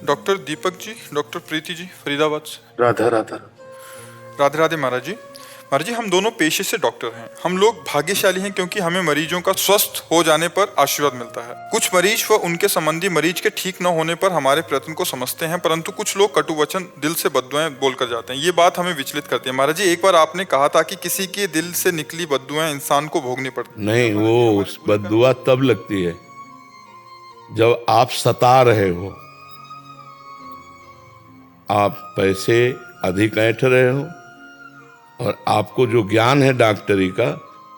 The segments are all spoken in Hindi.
डॉक्टर दीपक जी, डॉक्टर प्रीति जी, फरीदाबाद से। राधा राधा। राधे राधे महाराज जी। महाराज जी, हम दोनों पेशे से डॉक्टर हैं। हम लोग भाग्यशाली हैं क्योंकि हमें मरीजों का स्वस्थ हो जाने पर आशीर्वाद मिलता है। कुछ मरीज व उनके संबंधी मरीज के ठीक न होने पर हमारे प्रयत्न को समझते हैं, परंतु कुछ लोग कटु वचन दिल से बद्दुआएं बोलकर जाते हैं। ये बात हमें विचलित करती है। महाराज जी, एक बार आपने कहा था कि किसी के दिल से निकली बद्दुआएं इंसान को भोगनी पड़ती। नहीं, वो बद्दुआ तब लगती है जब आप सता रहे हो, आप पैसे अधिक ऐंठ रहे हो और आपको जो ज्ञान है डॉक्टरी का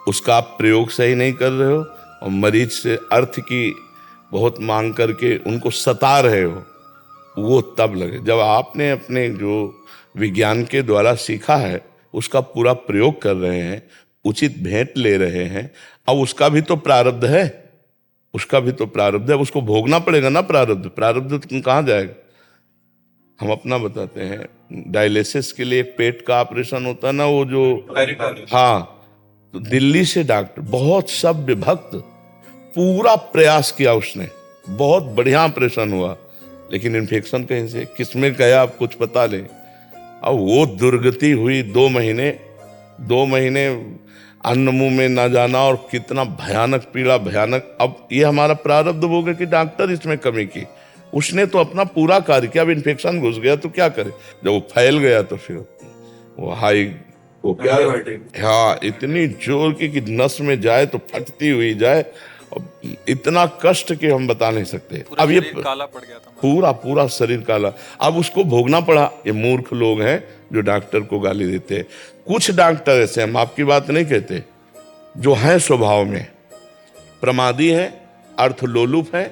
उसका आप प्रयोग सही नहीं कर रहे हो और मरीज से अर्थ की बहुत मांग करके उनको सता रहे हो। वो तब लगे जब आपने अपने जो विज्ञान के द्वारा सीखा है उसका पूरा प्रयोग कर रहे हैं, उचित भेंट ले रहे हैं। अब उसका भी तो प्रारब्ध है, उसका भी तो प्रारब्ध है, उसको भोगना पड़ेगा ना। प्रारब्ध तुम कहाँ जाएगा। हम अपना बताते हैं, डायलिसिस के लिए एक पेट का ऑपरेशन होता है ना, वो जो हाँ, तो दिल्ली से डॉक्टर बहुत सभ्य भक्त पूरा प्रयास किया उसने, बहुत बढ़िया ऑपरेशन हुआ, लेकिन इन्फेक्शन कहीं से किसमें गया आप कुछ पता नहीं। अब वो दुर्गति हुई। 2 महीने अन्न मुंह में ना जाना और कितना भयानक पीड़ा, भयानक। अब ये हमारा प्रारब्ध हो गया कि डॉक्टर इसमें कमी की। उसने तो अपना पूरा कार्य किया। अब इन्फेक्शन घुस गया तो क्या करे, जब वो फैल गया तो फिर वो वो क्या, हाँ, इतनी जोर की कि नस में जाए तो फटती हुई जाए। इतना कष्ट कि हम बता नहीं सकते। अब ये काला पड़ गया था, पूरा शरीर काला। अब उसको भोगना पड़ा। ये मूर्ख लोग हैं जो डॉक्टर को गाली देते हैं। कुछ डॉक्टर ऐसे, हम आपकी बात नहीं कहते, जो हैं स्वभाव में प्रमादी हैं, अर्थलोलुप हैं।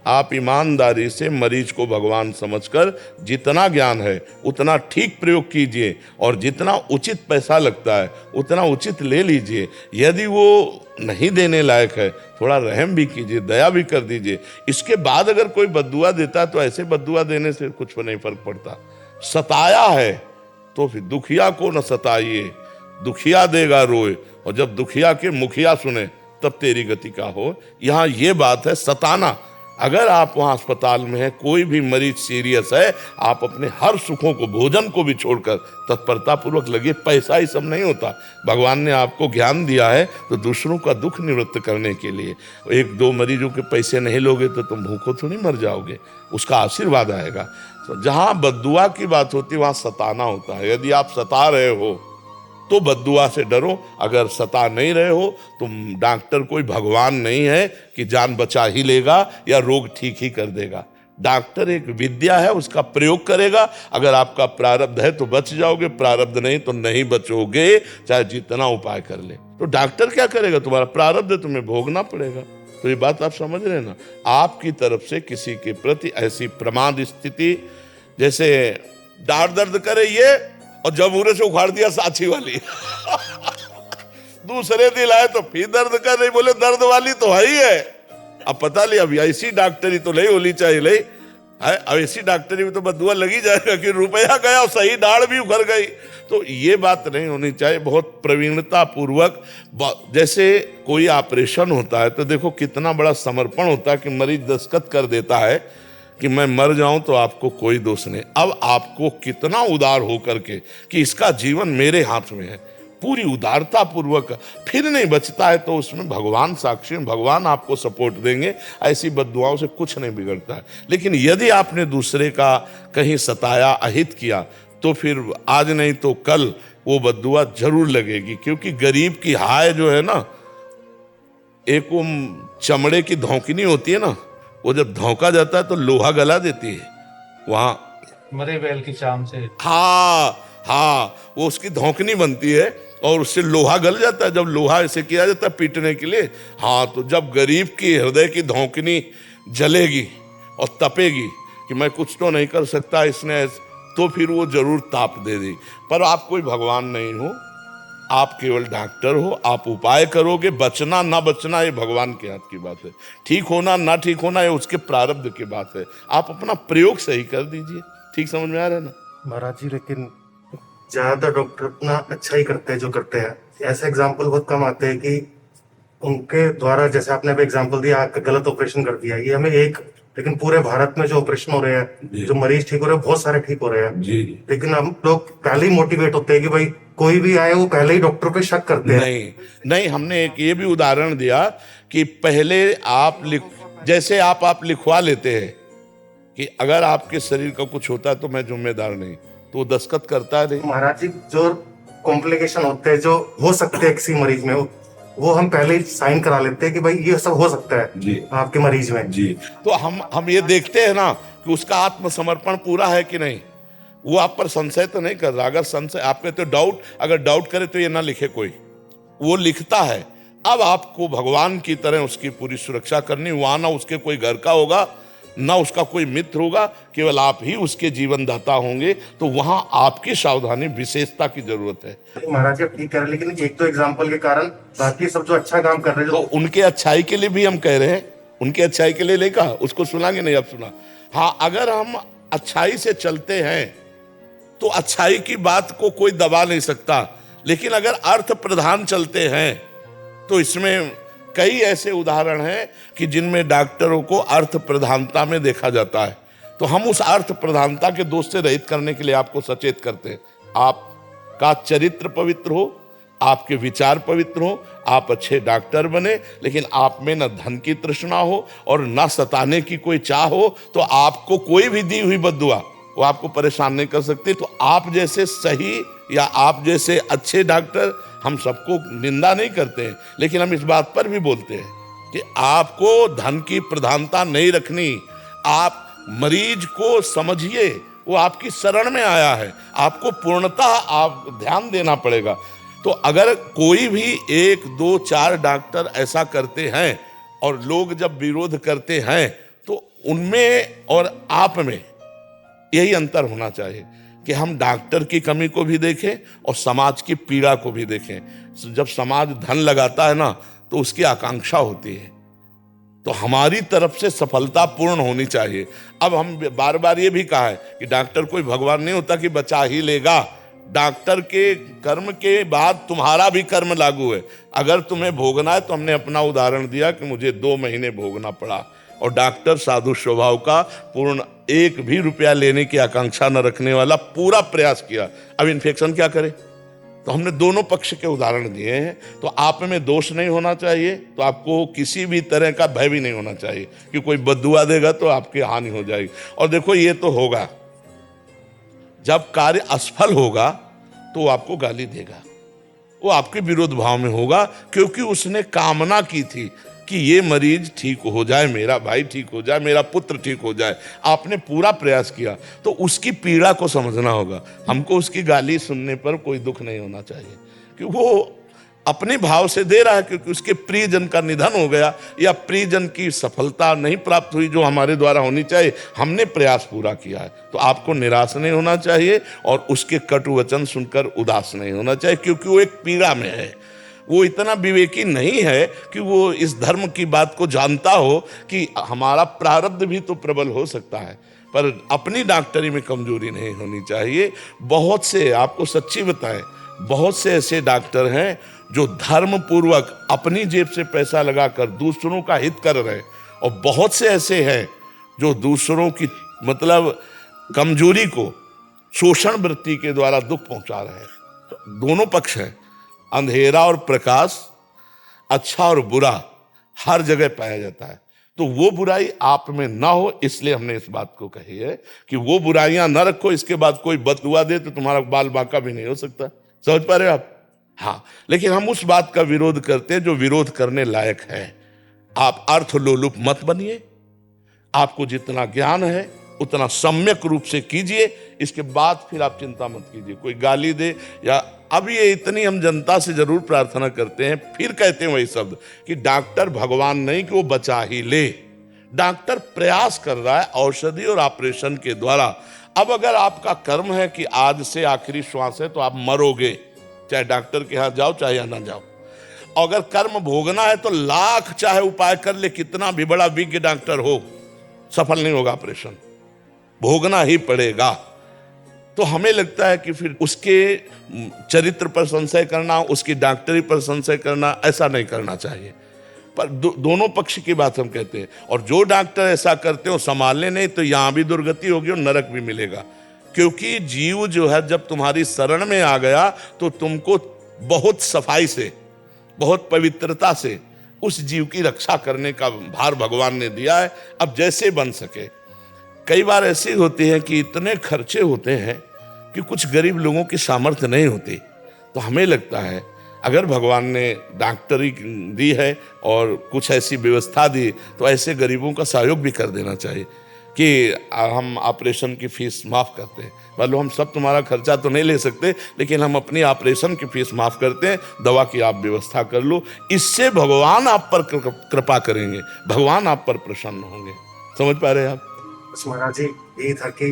आप ईमानदारी से मरीज को भगवान समझकर जितना ज्ञान है उतना ठीक प्रयोग कीजिए और जितना उचित पैसा लगता है उतना उचित ले लीजिए। यदि वो नहीं देने लायक है, थोड़ा रहम भी कीजिए, दया भी कर दीजिए। इसके बाद अगर कोई बद्दुआ देता है तो ऐसे बद्दुआ देने से कुछ नहीं फर्क पड़ता। सताया है तो फिर दुखिया को न सताइए, दुखिया देगा रोए, और जब दुखिया के मुखिया सुने तब तेरी गति का हो। यहाँ ये बात है, सताना। अगर आप वहाँ अस्पताल में हैं, कोई भी मरीज सीरियस है, आप अपने हर सुखों को, भोजन को भी छोड़कर तत्परता पूर्वक लगिए। पैसा ही सब नहीं होता। भगवान ने आपको ज्ञान दिया है तो दूसरों का दुख निवृत्त करने के लिए। 1-2 मरीजों के पैसे नहीं लोगे तो तुम भूखों थोड़ी मर जाओगे, उसका आशीर्वाद आएगा। तो जहाँ बद्दुआ की बात होती है वहाँ सताना होता है। यदि आप सता रहे हो तो बद्दुआ से डरो। अगर सता नहीं रहे हो तो डॉक्टर कोई भगवान नहीं है कि जान बचा ही लेगा या रोग ठीक ही कर देगा। डॉक्टर एक विद्या है, उसका प्रयोग करेगा। अगर आपका प्रारब्ध है तो बच जाओगे, प्रारब्ध नहीं तो नहीं बचोगे, चाहे जितना उपाय कर ले। तो डॉक्टर क्या करेगा, तुम्हारा प्रारब्ध है, तुम्हें भोगना पड़ेगा। तो ये बात आप समझ रहे हैं ना। आपकी तरफ से किसी के प्रति ऐसी प्रमाद स्थिति, जैसे डांट दर्द करे ये और जमूरे से उखाड़ दिया साथी वाली दूसरे दिन आए तो फिर दर्द कर रही, बोले दर्द वाली तो है ही है। अब पता नहीं, अब ऐसी डॉक्टरी तो नहीं होनी चाहिए। नहीं, अब ऐसी डॉक्टरी में तो बद्दुआ लगी जाएगा कि रुपया गया और सही दाढ़ भी उखड़ गई। तो ये बात नहीं होनी चाहिए। बहुत प्रवीणता पूर्वक, जैसे कोई ऑपरेशन होता है तो देखो कितना बड़ा समर्पण होता है कि मरीज दस्तखत कर देता है कि मैं मर जाऊं तो आपको कोई दोष नहीं। अब आपको कितना उदार होकर के कि इसका जीवन मेरे हाथ में है, पूरी उदारता पूर्वक फिर नहीं बचता है तो उसमें भगवान साक्षी, भगवान आपको सपोर्ट देंगे। ऐसी बद्दुआओं से कुछ नहीं बिगड़ता है। लेकिन यदि आपने दूसरे का कहीं सताया, अहित किया, तो फिर आज नहीं तो कल वो बद्दुआ जरूर लगेगी। क्योंकि गरीब की हाय जो है ना, एक वो चमड़े की धौंकनी होती है ना, वो जब धौंका जाता है तो लोहा गला देती है। वहाँ मरे बैल की चाम से, हाँ, वो उसकी धौंकनी बनती है और उससे लोहा गल जाता है। जब लोहा ऐसे किया जाता है पीटने के लिए, हाँ, तो जब गरीब की हृदय की धौंकनी जलेगी और तपेगी कि मैं कुछ तो नहीं कर सकता इसने, तो फिर वो जरूर ताप दे दी। पर आप कोई भगवान नहीं हो, आप केवल डॉक्टर हो। आप उपाय करोगे, बचना ना बचना ये भगवान के हाथ की बात है। ठीक होना ना ठीक होना ये उसके प्रारब्ध की बात है। आप अपना प्रयोग सही कर दीजिए। ठीक समझ में आ रहा है ना महाराज जी? लेकिन ज्यादातर डॉक्टर अपना अच्छा ही करते हैं जो करते हैं। ऐसे एग्जाम्पल बहुत कम आते हैं कि उनके द्वारा, जैसे आपने अभी एग्जाम्पल दिया, आँख का गलत ऑपरेशन कर दिया, ये हमें एक लेकिन पूरे भारत में जो ऑपरेशन हो रहे हैं, जो मरीज ठीक हो रहे हैं, बहुत सारे ठीक हो रहे हैं। जी। लेकिन हम लोग पहले ही मोटिवेट होते हैं कि भाई कोई भी आए वो पहले ही डॉक्टर पे शक करते हैं। नहीं नहीं, हमने एक ये भी उदाहरण दिया कि पहले आप जैसे आप लिखवा लेते हैं कि अगर आपके शरीर का कुछ होता है तो मैं जिम्मेदार नहीं, तो वो दस्तखत करता है नहीं। महाराज जी, जो कॉम्प्लिकेशन होते हैं, जो हो सकते हैं किसी मरीज में, वो हम पहले ही साइन करा लेते हैं कि भाई ये सब हो सकता है जी आपके मरीज में। जी। तो हम ये देखते हैं ना कि उसका आत्मसमर्पण पूरा है कि नहीं। वो आप पर संशय तो नहीं कर रहा। अगर संशय आप कहते हो डाउट, अगर डाउट करे तो ये ना लिखे कोई, वो लिखता है। अब आपको भगवान की तरह उसकी पूरी सुरक्षा करनी। वहां ना उसके कोई घर का होगा, ना उसका कोई मित्र होगा, केवल आप ही उसके जीवन दाता होंगे। तो वहां आपकी सावधानी, विशेषता की जरूरत है। महाराज जी ठीक कह रहे हैं, लेकिन एक तो एग्जाम्पल के कारण बाकी सब जो अच्छा काम कर रहे हैं, तो उनके अच्छाई के लिए भी हम कह रहे हैं, उनके अच्छाई के लिए नहीं कहा, उसको सुनांगे नहीं, अब सुना। हाँ, अगर हम अच्छाई से चलते हैं तो अच्छाई की बात को कोई दबा नहीं सकता। लेकिन अगर अर्थ प्रधान चलते हैं तो इसमें कई ऐसे उदाहरण हैं कि जिनमें डॉक्टरों को अर्थ प्रधानता में देखा जाता है। तो हम उस अर्थ प्रधानता के दोष से रहित करने के लिए आपको सचेत करते हैं। आपका चरित्र पवित्र हो, आपके विचार पवित्र हो, आप अच्छे डॉक्टर बने, लेकिन आप में न धन की तृष्णा हो और न सताने की कोई चाह हो, तो आपको कोई भी दी हुई बद्दुआ वो आपको परेशान नहीं कर सकती। तो आप जैसे सही या आप जैसे अच्छे डॉक्टर, हम सबको निंदा नहीं करते हैं, लेकिन हम इस बात पर भी बोलते हैं कि आपको धन की प्रधानता नहीं रखनी। आप मरीज को समझिए, वो आपकी शरण में आया है, आपको पूर्णतः आप ध्यान देना पड़ेगा। तो अगर कोई भी 1, 2, 4 डॉक्टर ऐसा करते हैं और लोग जब विरोध करते हैं, तो उनमें और आप में यही अंतर होना चाहिए कि हम डॉक्टर की कमी को भी देखें और समाज की पीड़ा को भी देखें। जब समाज धन लगाता है ना, तो उसकी आकांक्षा होती है, तो हमारी तरफ से सफलता पूर्ण होनी चाहिए। अब हम बार बार ये भी कहा है कि डॉक्टर कोई भगवान नहीं होता कि बचा ही लेगा। डॉक्टर के कर्म के बाद तुम्हारा भी कर्म लागू है। अगर तुम्हें भोगना है, तो हमने अपना उदाहरण दिया कि मुझे 2 महीने भोगना पड़ा, और डॉक्टर साधु स्वभाव का, पूर्ण 1 भी रुपया लेने की आकांक्षा न रखने वाला, पूरा प्रयास किया। अब इन्फेक्शन क्या करे? तो हमने दोनों पक्ष के उदाहरण दिए हैं। तो आप में दोष नहीं होना चाहिए, तो आपको किसी भी तरह का भय भी नहीं होना चाहिए कि कोई बद्दुआ देगा तो आपकी हानि हो जाएगी। और देखो, ये तो होगा, जब कार्य असफल होगा तो वो आपको गाली देगा, वो आपके विरोध भाव में होगा, क्योंकि उसने कामना की थी कि ये मरीज ठीक हो जाए, मेरा भाई ठीक हो जाए, मेरा पुत्र ठीक हो जाए। आपने पूरा प्रयास किया, तो उसकी पीड़ा को समझना होगा। हमको उसकी गाली सुनने पर कोई दुख नहीं होना चाहिए कि वो अपने भाव से दे रहा है, क्योंकि उसके प्रियजन का निधन हो गया या प्रियजन की सफलता नहीं प्राप्त हुई जो हमारे द्वारा होनी चाहिए। हमने प्रयास पूरा किया है, तो आपको निराश नहीं होना चाहिए और उसके कटु वचन सुनकर उदास नहीं होना चाहिए, क्योंकि वो एक पीड़ा में है। वो इतना विवेकी नहीं है कि वो इस धर्म की बात को जानता हो कि हमारा प्रारब्ध भी तो प्रबल हो सकता है, पर अपनी डॉक्टरी में कमजोरी नहीं होनी चाहिए। बहुत से, आपको सच्ची बताएं, बहुत से ऐसे डॉक्टर हैं जो धर्म पूर्वक अपनी जेब से पैसा लगाकर दूसरों का हित कर रहे हैं, और बहुत से ऐसे हैं जो दूसरों की मतलब कमजोरी को शोषण वृत्ति के द्वारा दुख पहुंचा रहे हैं। तो दोनों पक्ष हैं, अंधेरा और प्रकाश, अच्छा और बुरा हर जगह पाया जाता है। तो वो बुराई आप में ना हो, इसलिए हमने इस बात को कही है कि वो बुराइयां ना रखो। इसके बाद कोई बददुआ दे तो तुम्हारा बाल बांका भी नहीं हो सकता। समझ पा रहे हो आप? हाँ, लेकिन हम उस बात का विरोध करते हैं जो विरोध करने लायक है। आप अर्थ लोलुप मत बनिए, आपको जितना ज्ञान है उतना सम्यक रूप से कीजिए। इसके बाद फिर आप चिंता मत कीजिए कोई गाली दे या। अब ये इतनी हम जनता से जरूर प्रार्थना करते हैं, फिर कहते हैं वही शब्द कि डॉक्टर भगवान नहीं कि वो बचा ही ले। डॉक्टर प्रयास कर रहा है औषधि और ऑपरेशन के द्वारा। अब अगर आपका कर्म है कि आज से आखिरी श्वास है तो आप मरोगे, चाहे डॉक्टर के यहाँ जाओ चाहे यहाँ ना जाओ। अगर कर्म भोगना है तो लाख चाहे उपाय कर ले, कितना भी बड़ा विज्ञ डॉक्टर हो, सफल नहीं होगा ऑपरेशन, भोगना ही पड़ेगा। तो हमें लगता है कि फिर उसके चरित्र पर संशय करना, उसकी डॉक्टरी पर संशय करना, ऐसा नहीं करना चाहिए। पर दोनों पक्ष की बात हम कहते हैं। और जो डॉक्टर ऐसा करते हो संभालने नहीं, तो यहां भी दुर्गति होगी और नरक भी मिलेगा। क्योंकि जीव जो है जब तुम्हारी शरण में आ गया तो तुमको बहुत सफाई से, बहुत पवित्रता से उस जीव की रक्षा करने का भार भगवान ने दिया है। अब जैसे बन सके। कई बार ऐसे होते हैं कि इतने खर्चे होते हैं कि कुछ गरीब लोगों की सामर्थ्य नहीं होती, तो हमें लगता है अगर भगवान ने डॉक्टरी दी है और कुछ ऐसी व्यवस्था दी, तो ऐसे गरीबों का सहयोग भी कर देना चाहिए कि हम ऑपरेशन की फीस माफ़ करते हैं। मतलब हम सब तुम्हारा खर्चा तो नहीं ले सकते, लेकिन हम अपनी ऑपरेशन की फीस माफ़ करते हैं, दवा की आप व्यवस्था कर लो। इससे भगवान आप पर कृपा करेंगे, भगवान आप पर प्रसन्न होंगे। समझ पा रहे हैं आप? बस महाराज जी यही था कि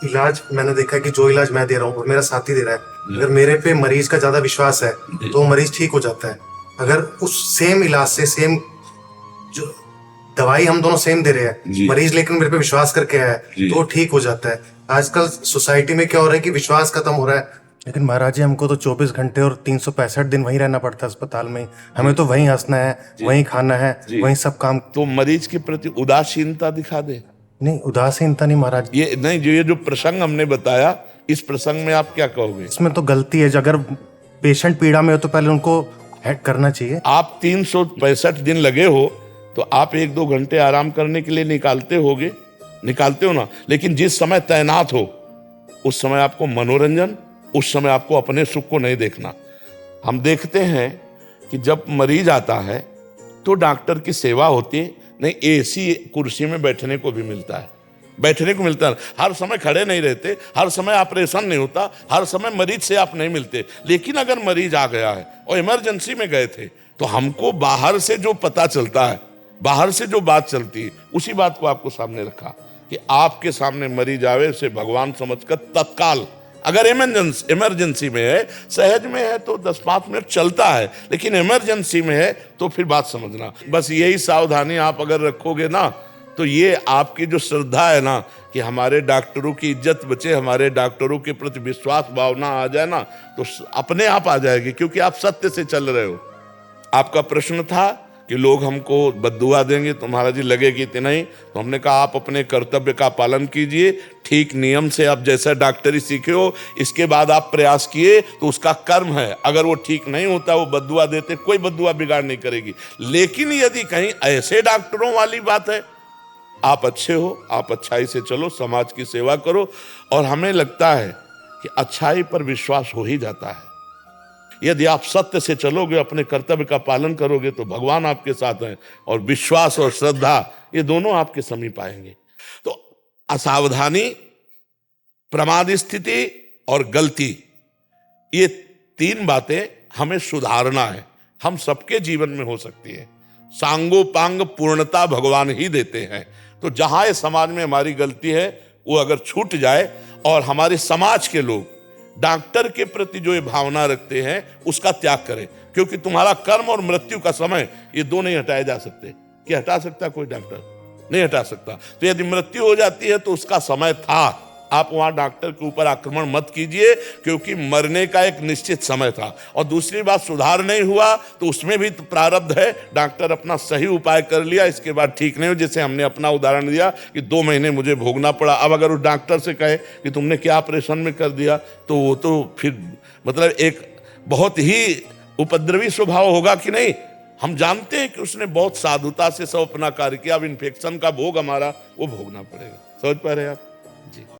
इलाज मैंने देखा है कि जो इलाज मैं दे रहा हूँ और मेरा साथी दे रहा है, अगर मेरे पे मरीज का ज्यादा विश्वास है तो मरीज ठीक हो जाता है। अगर उस सेम इलाज से सेम जो दवाई हम दोनों सेम दे रहे हैं, मरीज लेकिन मेरे पे विश्वास करके आया है तो वो ठीक हो जाता है। आजकल सोसाइटी में क्या हो रहा है कि विश्वास खत्म हो रहा है। लेकिन महाराज जी हमको तो 24 घंटे और 365 दिन वहीं रहना पड़ता है अस्पताल में। हमें तो वहीं हंसना है, वहीं खाना है, वहीं सब काम। तो मरीज के प्रति उदासीनता दिखा दे। नहीं, उदासीनता नहीं महाराज। ये नहीं, ये जो प्रसंग हमने बताया, इस प्रसंग में आप क्या कहोगे? इसमें तो गलती है। अगर पेशेंट पीड़ा में हो तो पहले उनको हेड करना चाहिए। आप 365 दिन लगे हो तो आप 1-2 घंटे आराम करने के लिए निकालते हो ना। लेकिन जिस समय तैनात हो उस समय आपको मनोरंजन, उस समय आपको अपने सुख को नहीं देखना। हम देखते हैं कि जब मरीज आता है तो डॉक्टर की सेवा होती है, नहीं एसी कुर्सी में बैठने को भी मिलता है, हर समय खड़े नहीं रहते, हर समय ऑपरेशन नहीं होता, हर समय मरीज से आप नहीं मिलते। लेकिन अगर मरीज आ गया है और इमरजेंसी में गए थे, तो हमको बाहर से जो पता चलता है, बाहर से जो बात चलती है, उसी बात को आपको सामने रखा कि आपके सामने मरीज आवे उसे भगवान समझकर तत्काल, अगर इमरजेंसी में है, सहज में है तो 10-5 मिनट चलता है, लेकिन इमरजेंसी में है तो फिर बात समझना। बस यही सावधानी आप अगर रखोगे ना, तो ये आपकी जो श्रद्धा है ना कि हमारे डॉक्टरों की इज्जत बचे, हमारे डॉक्टरों के प्रति विश्वास भावना आ जाए ना, तो अपने आप आ जाएगी, क्योंकि आप सत्य से चल रहे हो। आपका प्रश्न था कि लोग हमको बद्दुआ देंगे तो महाराज जी लगेगी इतना ही, तो हमने कहा आप अपने कर्तव्य का पालन कीजिए, ठीक नियम से आप जैसा डॉक्टरी सीखे हो, इसके बाद आप प्रयास किए तो उसका कर्म है। अगर वो ठीक नहीं होता, वो बद्दुआ देते, कोई बद्दुआ बिगाड़ नहीं करेगी। लेकिन यदि कहीं ऐसे डॉक्टरों वाली बात है, आप अच्छे हो, आप अच्छाई से चलो, समाज की सेवा करो, और हमें लगता है कि अच्छाई पर विश्वास हो ही जाता है। यदि आप सत्य से चलोगे, अपने कर्तव्य का पालन करोगे, तो भगवान आपके साथ हैं, और विश्वास और श्रद्धा ये दोनों आपके समीप आएंगे। तो असावधानी, प्रमाद स्थिति और गलती, ये 3 बातें हमें सुधारना है। हम सबके जीवन में हो सकती है। सांगोपांग पूर्णता भगवान ही देते हैं। तो जहां ये समाज में हमारी गलती है, वो अगर छूट जाए और हमारे समाज के लोग डॉक्टर के प्रति जो ये भावना रखते हैं उसका त्याग करें, क्योंकि तुम्हारा कर्म और मृत्यु का समय ये 2 नहीं हटाए जा सकते। क्या हटा सकता कोई डॉक्टर? नहीं हटा सकता। तो यदि मृत्यु हो जाती है तो उसका समय था। आप वहां डॉक्टर के ऊपर आक्रमण मत कीजिए, क्योंकि मरने का एक निश्चित समय था। और दूसरी बात, सुधार नहीं हुआ तो उसमें भी तो प्रारब्ध है। डॉक्टर अपना सही उपाय कर लिया, इसके बाद ठीक नहीं हो, जैसे हमने अपना उदाहरण दिया कि 2 महीने मुझे भोगना पड़ा। अब अगर उस डॉक्टर से कहे कि तुमने क्या ऑपरेशन में कर दिया, तो वो तो फिर मतलब एक बहुत ही उपद्रवी स्वभाव होगा कि नहीं। हम जानते हैं कि उसने बहुत साधुता से सब अपना कार्य किया, अब इन्फेक्शन का भोग हमारा वो भोगना पड़ेगा। समझ पा रहे हैं आप जी?